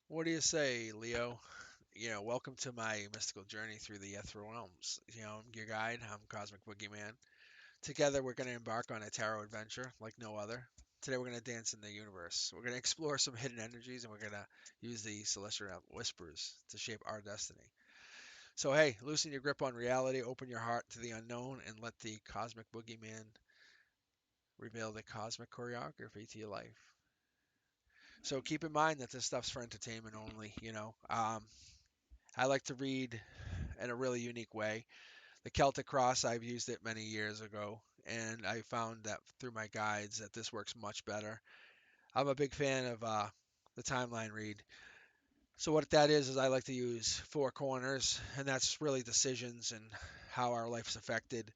What do you say, Leo? Welcome to my mystical journey through the ethereal realms. I'm your guide. I'm Cosmic Boogeyman. Together, we're going to embark on a tarot adventure like no other. Today, we're going to dance in the universe. We're going to explore some hidden energies, and we're going to use the celestial whispers to shape our destiny. So, hey, loosen your grip on reality, open your heart to the unknown, and let the Cosmic Boogeyman reveal the cosmic choreography to your life. So, keep in mind that this stuff's for entertainment only. I like to read in a really unique way. The Celtic Cross, I've used it many years ago, and I found that through my guides that this works much better. I'm a big fan of the timeline read. So what that is I like to use four corners, and that's really decisions and how our life's affected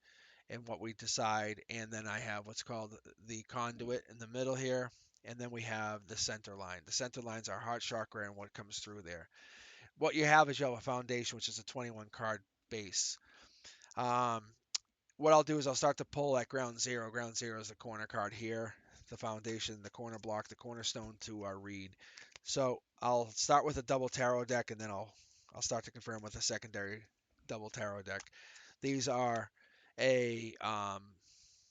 and what we decide. And then I have what's called the conduit in the middle here, and then we have the center line. The center line's our heart chakra and what comes through there. What you have is you have a foundation, which is a 21 card base. Um, what I'll do is I'll start to pull at ground zero. Ground zero is the corner card here, the foundation, the corner block, the cornerstone to our read. So I'll start with a double tarot deck, and then I'll start to confirm with a secondary double tarot deck. These are a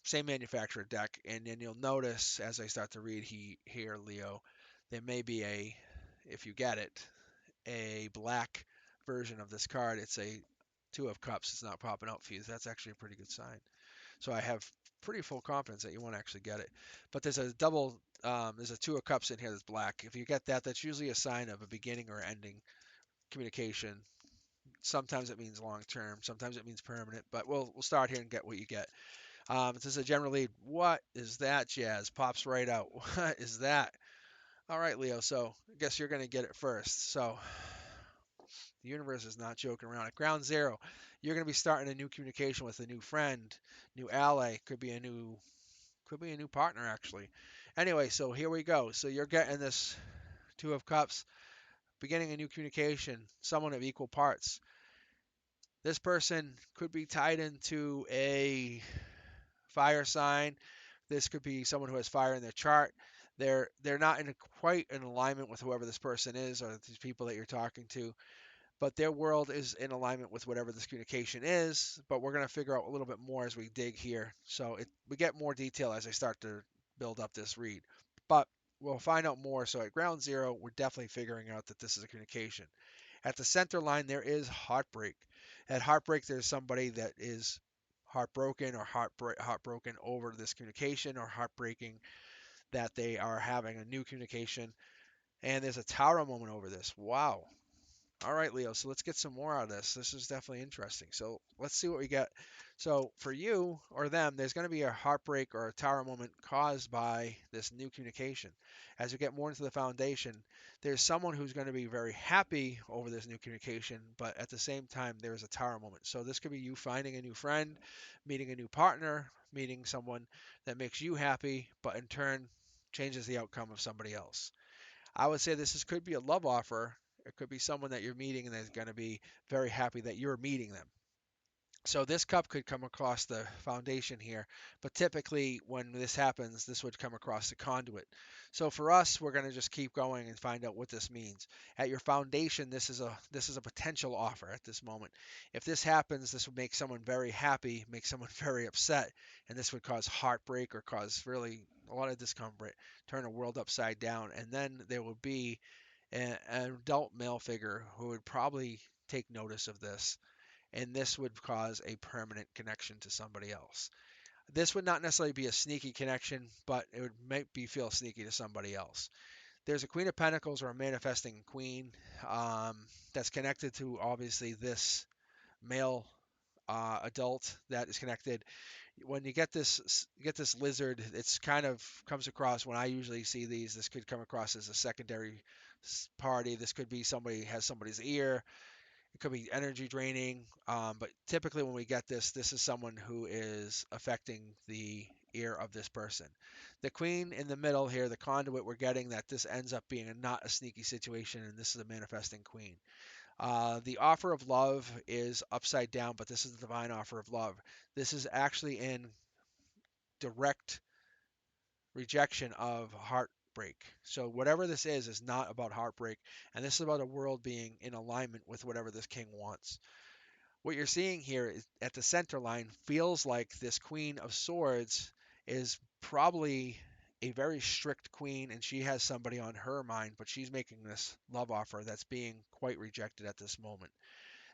same manufacturer deck, and then you'll notice as I start to read here, Leo, there may be if you get it, a black version of this card. It's a two of cups. It's not popping out for you. That's actually a pretty good sign. So I have pretty full confidence that you won't actually get it. But there's a two of cups in here that's black. If you get that, that's usually a sign of a beginning or ending communication. Sometimes it means long term, sometimes it means permanent. But we'll start here and get what you get. This is a general lead. What is that jazz? Pops right out. What is that? All right, Leo. So I guess you're gonna get it first. So the universe is not joking around. At ground zero, you're going to be starting a new communication with a new friend, new ally. Could be a new partner actually. Anyway, so here we go. So you're getting this two of cups, beginning a new communication. Someone of equal parts. This person could be tied into a fire sign. This could be someone who has fire in their chart. They're not in quite in alignment with whoever this person is or these people that you're talking to, but their world is in alignment with whatever this communication is. But we're going to figure out a little bit more as we dig here. So we get more detail as I start to build up this read. But we'll find out more. So at ground zero, we're definitely figuring out that this is a communication. At the center line, there is heartbreak. At heartbreak, there's somebody that is heartbroken or heartbroken over this communication or heartbreaking that they are having a new communication. And there's a tower moment over this. Wow. All right, Leo. So let's get some more out of this. This is definitely interesting. So let's see what we get. So for you or them, there's going to be a heartbreak or a tower moment caused by this new communication. As we get more into the foundation, there's someone who's going to be very happy over this new communication, but at the same time, there's a tower moment. So this could be you finding a new friend, meeting a new partner, meeting someone that makes you happy, but in turn changes the outcome of somebody else. I would say could be a love offer. It could be someone that you're meeting and is going to be very happy that you're meeting them. So this cup could come across the foundation here, but typically when this happens, this would come across the conduit. So for us, we're going to just keep going and find out what this means. At your foundation, this is a potential offer at this moment. If this happens, this would make someone very happy, make someone very upset, and this would cause heartbreak or cause really a lot of discomfort, turn a world upside down, and then there would be an adult male figure who would probably take notice of this, and this would cause a permanent connection to somebody else. This would not necessarily be a sneaky connection, but it would make me feel sneaky to somebody else. There's a Queen of Pentacles or a manifesting queen that's connected to obviously this male adult that is connected. When you get this lizard, it's kind of comes across when I usually see these. This could come across as a secondary party. This could be somebody has somebody's ear. It could be energy draining, but typically when we get this is someone who is affecting the ear of this person. The queen in the middle here, the conduit, we're getting that this ends up being not a sneaky situation, and this is a manifesting queen. The offer of love is upside down, but this is the divine offer of love. This is actually in direct rejection of heartbreak. So whatever this is not about heartbreak, and this is about a world being in alignment with whatever this king wants. What you're seeing here is at the center line feels like this Queen of Swords is probably a very strict queen and she has somebody on her mind, but she's making this love offer that's being quite rejected at this moment.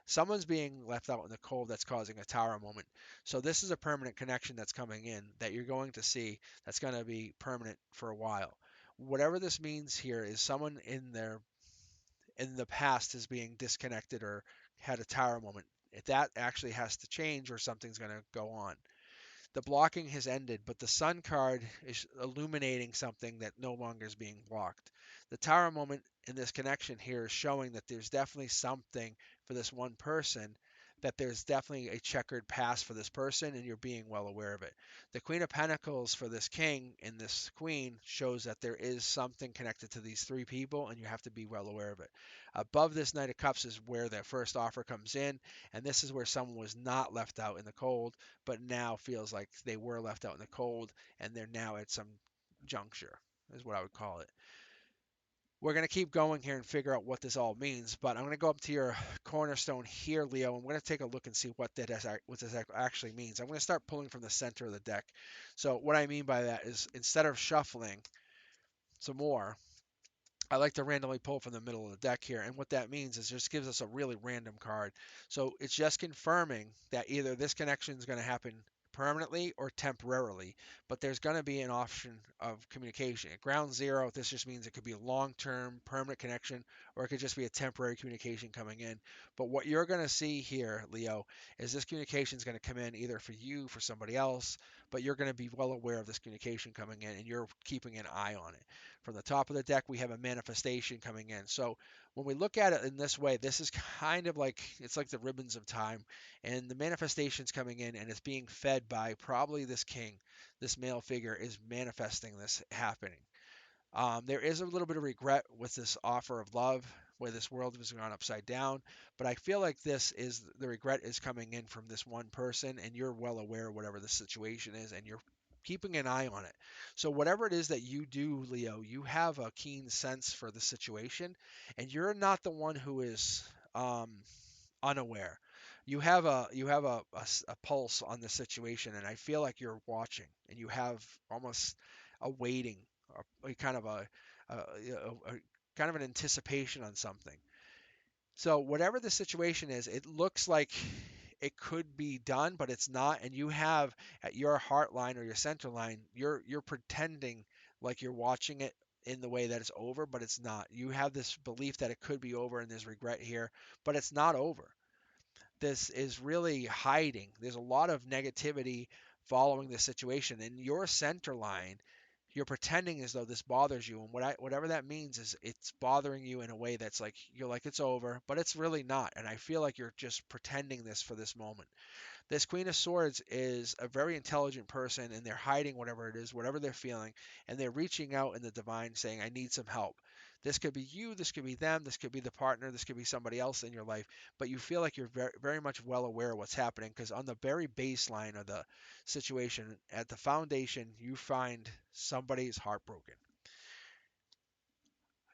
Someone's being left out in the cold that's causing a tower moment. So this is a permanent connection that's coming in that you're going to see that's going to be permanent for a while. Whatever this means here is someone in the past is being disconnected or had a tower moment. If that actually has to change or something's going to go on. The blocking has ended, but the sun card is illuminating something that no longer is being blocked. The tower moment in this connection here is showing that there's definitely something for this one person, that there's definitely a checkered past for this person, and you're being well aware of it. The Queen of Pentacles for this king and this queen shows that there is something connected to these three people, and you have to be well aware of it. Above this Knight of Cups is where that first offer comes in, and this is where someone was not left out in the cold but now feels like they were left out in the cold and they're now at some juncture, is what I would call it. We're going to keep going here and figure out what this all means, but I'm going to go up to your cornerstone here, Leo, and we're going to take a look and see what this actually means. I'm going to start pulling from the center of the deck. So what I mean by that is instead of shuffling some more, I like to randomly pull from the middle of the deck here, and what that means is it just gives us a really random card. So it's just confirming that either this connection is going to happen permanently or temporarily, but there's going to be an option of communication. At ground zero, this just means it could be a long-term permanent connection, or it could just be a temporary communication coming in. But what you're going to see here, Leo, is this communication is going to come in either for you, for somebody else, but you're going to be well aware of this communication coming in, and you're keeping an eye on it. From the top of the deck, we have a manifestation coming in. So when we look at it in this way, this is kind of like it's like the ribbons of time, and the manifestation's coming in, and it's being fed by probably this king, this male figure is manifesting this happening. There is a little bit of regret with this offer of love, where this world has gone upside down, but I feel like this is the regret is coming in from this one person, and you're well aware of whatever the situation is, and you're keeping an eye on it. So whatever it is that you do, Leo, you have a keen sense for the situation, and you're not the one who is um, unaware. You have a pulse on the situation, and I feel like you're watching, and you have almost a waiting, a kind of a kind of an anticipation on something. So whatever the situation is, it looks like it could be done, but it's not. And you have at your heart line or your center line, you're pretending like you're watching it in the way that it's over, but it's not. You have this belief that it could be over, and there's regret here, but it's not over. This is really hiding. There's a lot of negativity following this situation. In your center line, you're pretending as though this bothers you, and whatever that means is it's bothering you in a way that's like you're like it's over, but it's really not. And I feel like you're just pretending this for this moment. This Queen of Swords is a very intelligent person, and they're hiding whatever it is, whatever they're feeling, and they're reaching out in the divine saying, I need some help. This could be you, this could be them, this could be the partner, this could be somebody else in your life, but you feel like you're very, very much well aware of what's happening because on the very baseline of the situation, at the foundation, you find somebody's heartbroken.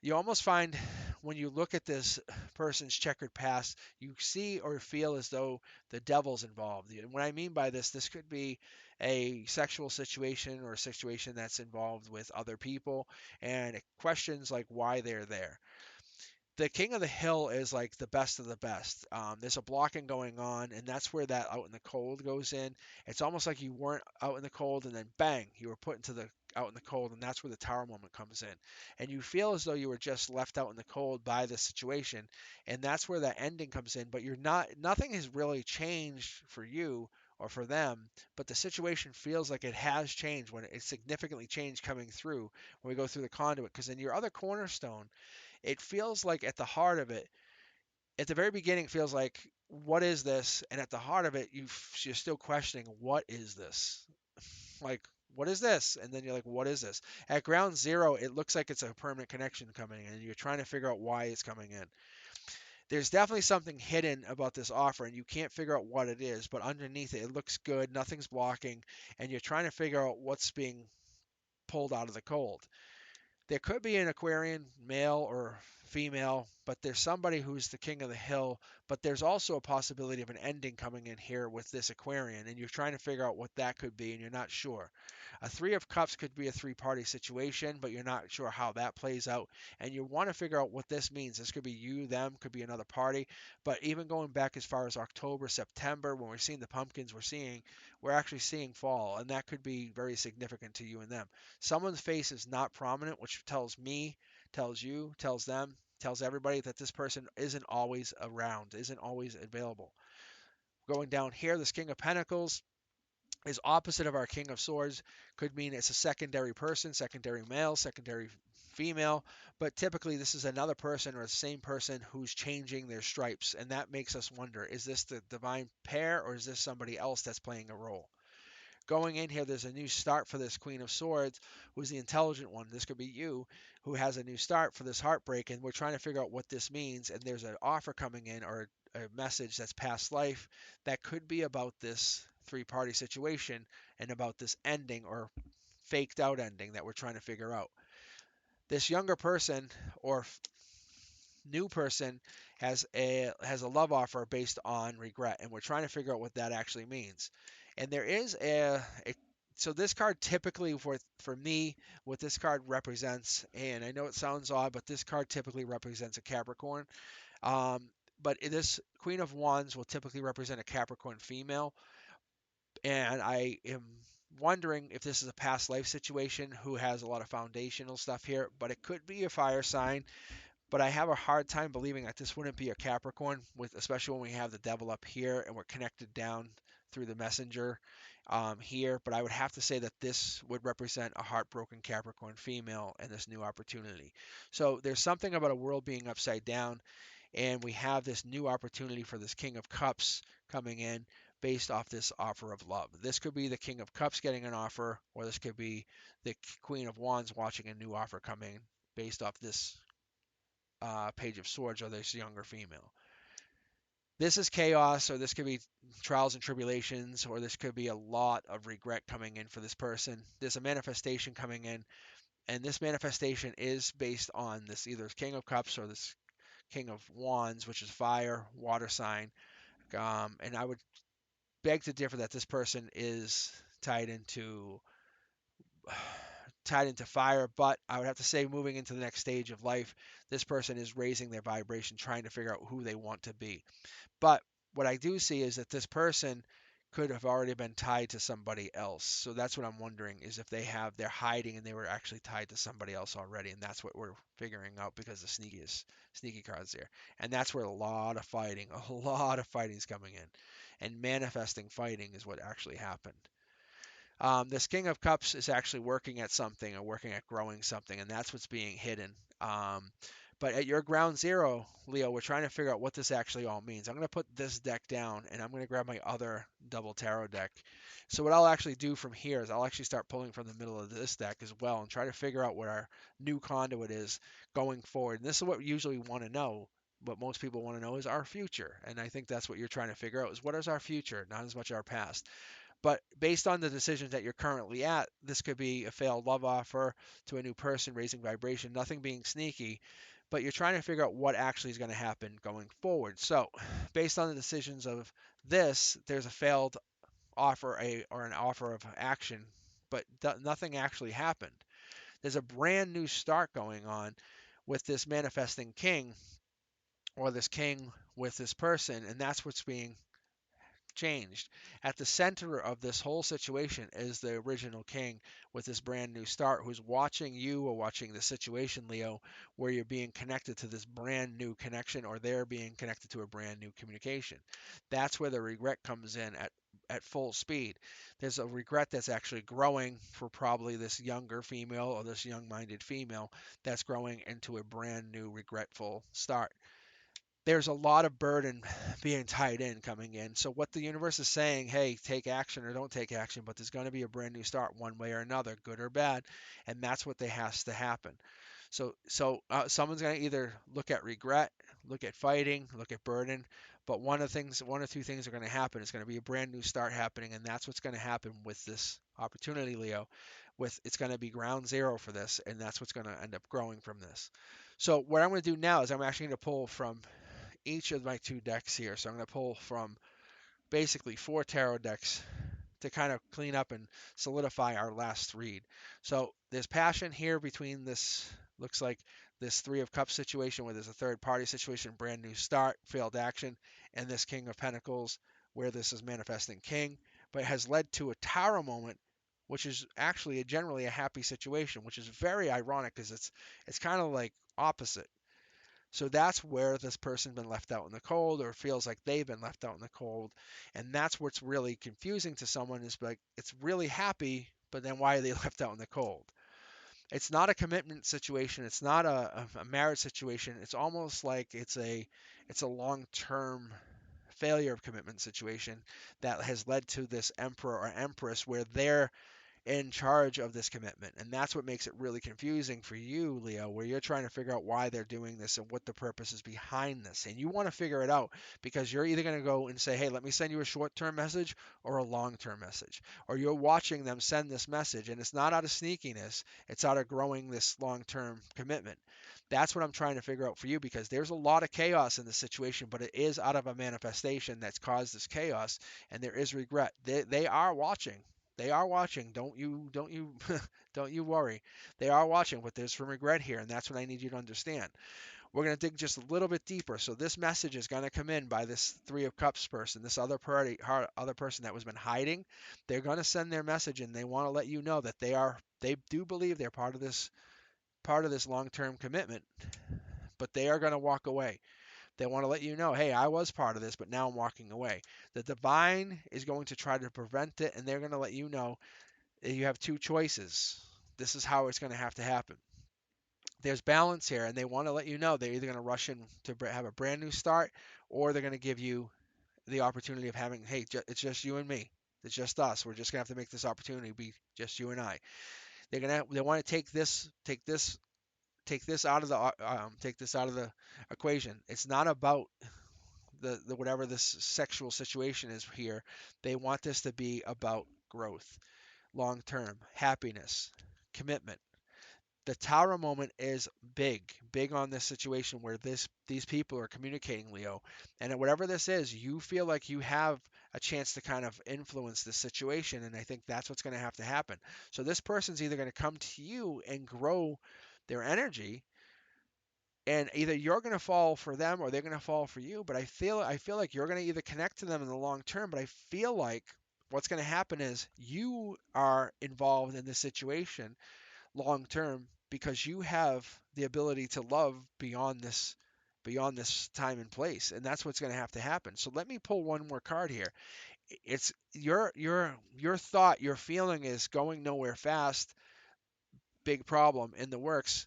You almost find when you look at this person's checkered past, you see or feel as though the devil's involved. And what I mean by this could be a sexual situation or a situation that's involved with other people, and it questions like why they're there. The King of the Hill is like the best of the best. There's a blocking going on, and that's where that out in the cold goes in. It's almost like you weren't out in the cold, and then bang, you were put into the out in the cold, and that's where the tower moment comes in. And you feel as though you were just left out in the cold by the situation, and that's where that ending comes in. But you're not. Nothing has really changed for you or for them, but the situation feels like it has changed when it's significantly changed coming through when we go through the conduit. Because in your other cornerstone it feels like at the heart of it, at the very beginning, it feels like, what is this? And at the heart of it, you're still questioning, what is this? Like, what is this? And then you're like, what is this? At ground zero, it looks like it's a permanent connection coming in, and you're trying to figure out why it's coming in. There's definitely something hidden about this offer, and you can't figure out what it is, but underneath it, it looks good, nothing's blocking, and you're trying to figure out what's being pulled out of the cold. There could be an Aquarian, male or female, but there's somebody who's the king of the hill. But there's also a possibility of an ending coming in here with this Aquarian, and you're trying to figure out what that could be, and you're not sure. A Three of Cups could be a three-party situation, but you're not sure how that plays out, and you want to figure out what this means. This could be you, them, could be another party. But even going back as far as October, September, when we're seeing the pumpkins, we're actually seeing fall, and that could be very significant to you and them. Someone's face is not prominent, which tells me, tells you, tells them, tells everybody that this person isn't always around, isn't always available. Going down here, this King of Pentacles is opposite of our King of Swords. Could mean it's a secondary person, secondary male, secondary female, but typically this is another person or the same person who's changing their stripes, and that makes us wonder, is this the divine pair or is this somebody else that's playing a role? Going in here, there's a new start for this Queen of Swords, who's the intelligent one. This could be you, who has a new start for this heartbreak, and we're trying to figure out what this means. And there's an offer coming in or a message that's past life that could be about this three-party situation and about this ending or faked out ending that we're trying to figure out. This younger person or new person has a love offer based on regret, and we're trying to figure out what that actually means. And there is a so this card typically for me, what this card represents, and I know it sounds odd, but this card typically represents a Capricorn. Um, but this Queen of Wands will typically represent a Capricorn female, and I am wondering if this is a past life situation who has a lot of foundational stuff here, but it could be a fire sign, but I have a hard time believing that this wouldn't be a Capricorn, with especially when we have the devil up here and we're connected down through the messenger here. But I would have to say that this would represent a heartbroken Capricorn female and this new opportunity. So there's something about a world being upside down, and we have this new opportunity for this King of Cups coming in based off this offer of love. This could be the King of Cups getting an offer, or this could be the Queen of Wands watching a new offer coming based off this Page of Swords or this younger female. This is chaos, or this could be trials and tribulations, or this could be a lot of regret coming in for this person. There's a manifestation coming in, and this manifestation is based on this either King of Cups or this King of Wands, which is fire, water sign. And I would beg to differ that this person is tied into tied into fire, but I would have to say moving into the next stage of life, this person is raising their vibration, trying to figure out who they want to be. But what I do see is that this person could have already been tied to somebody else. So that's what I'm wondering is if they're hiding and they were actually tied to somebody else already. And that's what we're figuring out because the sneaky cards there. And that's where a lot of fighting, a lot of fighting is coming in. And manifesting fighting is what actually happened. This King of Cups is actually working at something or working at growing something, and that's what's being hidden. But at your ground zero, Leo, we're trying to figure out what this actually all means. I'm going to put this deck down, and I'm going to grab my other double tarot deck. So what I'll actually do from here is I'll actually start pulling from the middle of this deck as well and try to figure out what our new conduit is going forward. And this is what we usually want to know. What most people want to know is our future. And I think that's what you're trying to figure out is what is our future, not as much our past. But based on the decisions that you're currently at, this could be a failed love offer to a new person, raising vibration, nothing being sneaky, but you're trying to figure out what actually is going to happen going forward. So, based on the decisions of this, there's a failed offer or an offer of action, but nothing actually happened. There's a brand new start going on with this manifesting king or this king with this person, and that's what's being changed. At the center of this whole situation is the original king with this brand new start who's watching you or watching the situation, Leo, where you're being connected to this brand new connection or they're being connected to a brand new communication. That's where the regret comes in at full speed. There's a regret that's actually growing for probably this younger female or this young-minded female that's growing into a brand new regretful start. There's a lot of burden being tied in coming in. So what the universe is saying, hey, take action or don't take action, but there's going to be a brand new start one way or another, good or bad, and that's what has to happen. So someone's going to either look at regret, look at fighting, look at burden, but one or two things are going to happen. It's going to be a brand new start happening, and that's what's going to happen with this opportunity, Leo. with it's going to be ground zero for this, and that's what's going to end up growing from this. So what I'm going to do now is I'm actually going to pull from each of my two decks here. So I'm going to pull from basically 4 tarot decks to kind of clean up and solidify our last read. So there's passion here between this, looks like this Three of Cups situation where there's a third party situation, brand new start, failed action, and this King of Pentacles where this is manifesting King, but it has led to a Tower moment, which is actually generally a happy situation, which is very ironic because it's kind of like opposite. So that's where this person's been left out in the cold or feels like they've been left out in the cold. And that's what's really confusing to someone is like, it's really happy, but then why are they left out in the cold? It's not a commitment situation. It's not a marriage situation. It's almost like it's a long-term failure of commitment situation that has led to this emperor or empress where they're in charge of this commitment. And that's what makes it really confusing for you, Leo, where you're trying to figure out why they're doing this and what the purpose is behind this. And you want to figure it out because you're either going to go and say, hey, let me send you a short term message or a long term message. Or you're watching them send this message, and it's not out of sneakiness, it's out of growing this long term commitment. That's what I'm trying to figure out for you because there's a lot of chaos in this situation, but it is out of a manifestation that's caused this chaos, and there is regret. They are watching. They are watching. Don't you don't you worry. They are watching, but there's some regret here, and that's what I need you to understand. We're going to dig just a little bit deeper. So this message is going to come in by this Three of Cups person, this other person that was been hiding. They're going to send their message, and they want to let you know that they do believe they're part of this long-term commitment, but they are going to walk away. They want to let you know, hey, I was part of this, but now I'm walking away. The divine is going to try to prevent it, and they're going to let you know you have two choices. This is how it's going to have to happen. There's balance here, and they want to let you know they're either going to rush in to have a brand new start, or they're going to give you the opportunity of having, hey, it's just you and me. It's just us. We're just going to have to make this opportunity be just you and I. They want to take this out of the equation. It's not about the whatever this sexual situation is here. They want this to be about growth, long term, happiness, commitment. The Tower moment is big on this situation where these people are communicating, Leo. And whatever this is, you feel like you have a chance to kind of influence the situation, and I think that's what's going to have to happen. So this person's either going to come to you and grow their energy, and either you're going to fall for them or they're going to fall for you. But I feel like you're going to either connect to them in the long term, but I feel like what's going to happen is you are involved in this situation long term because you have the ability to love beyond this time and place, and that's what's going to have to happen. So let me pull one more card here. It's your thought, your feeling is going nowhere fast, big problem in the works.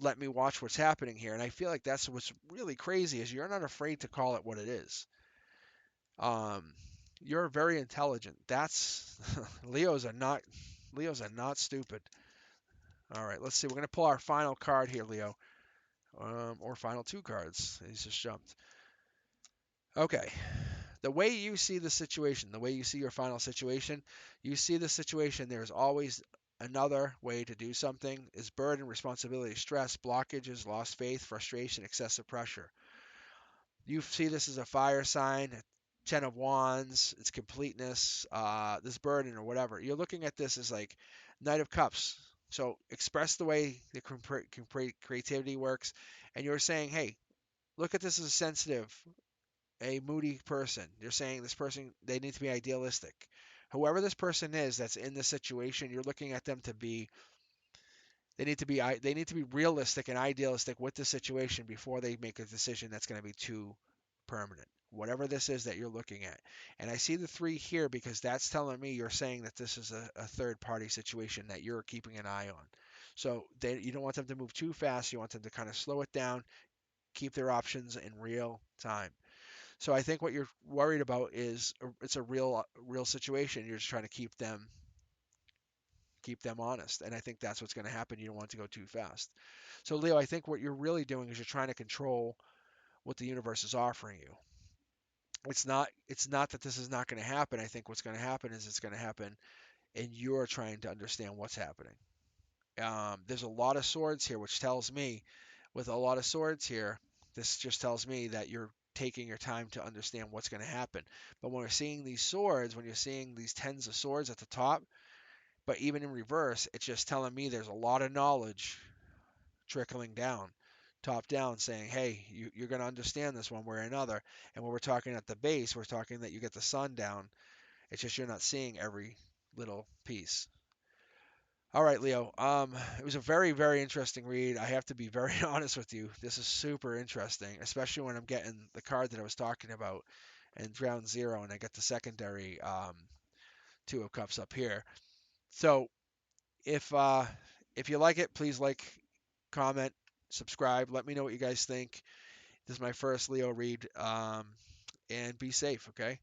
Let me watch what's happening here. And I feel like that's what's really crazy is you're not afraid to call it what it is. Um, you're very intelligent. That's Leos are not stupid. All right, let's see. We're gonna pull our final card here, Leo, or final two cards. He's just jumped. Okay, the way you see the situation, the way you see your final situation, you see the situation. There's always another way to do something. Is burden, responsibility, stress, blockages, lost faith, frustration, excessive pressure. You see this as a fire sign, Ten of Wands, it's completeness, this burden or whatever. You're looking at this as like Knight of Cups. So express the way the creativity works, and you're saying, hey, look at this as a sensitive, a moody person. You're saying this person, they need to be idealistic. Whoever this person is that's in this situation, you're looking at them to be they need to be realistic and idealistic with the situation before they make a decision that's going to be too permanent. Whatever this is that you're looking at. And I see the 3 here because that's telling me you're saying that this is a third party situation that you're keeping an eye on. So you don't want them to move too fast. You want them to kind of slow it down, keep their options in real time. So I think what you're worried about is it's a real situation. You're just trying to keep them honest. And I think that's what's going to happen. You don't want to go too fast. So Leo, I think what you're really doing is you're trying to control what the universe is offering you. It's not that this is not going to happen. I think what's going to happen is it's going to happen and you're trying to understand what's happening. There's a lot of swords here, which tells me, with a lot of swords here, this just tells me that you're taking your time to understand what's going to happen. But when we're seeing these swords, when you're seeing these tens of swords at the top, but even in reverse, it's just telling me there's a lot of knowledge trickling down, top down, saying, hey, you're going to understand this one way or another. And when we're talking at the base, we're talking that you get the sun down. It's just you're not seeing every little piece. All right, Leo. It was a very, very interesting read. I have to be very honest with you. This is super interesting, especially when I'm getting the card that I was talking about in round zero, and I get the secondary two of cups up here. So if uh, if you like it, please like, comment, subscribe. Let me know what you guys think. This is my first Leo read, and be safe. Okay.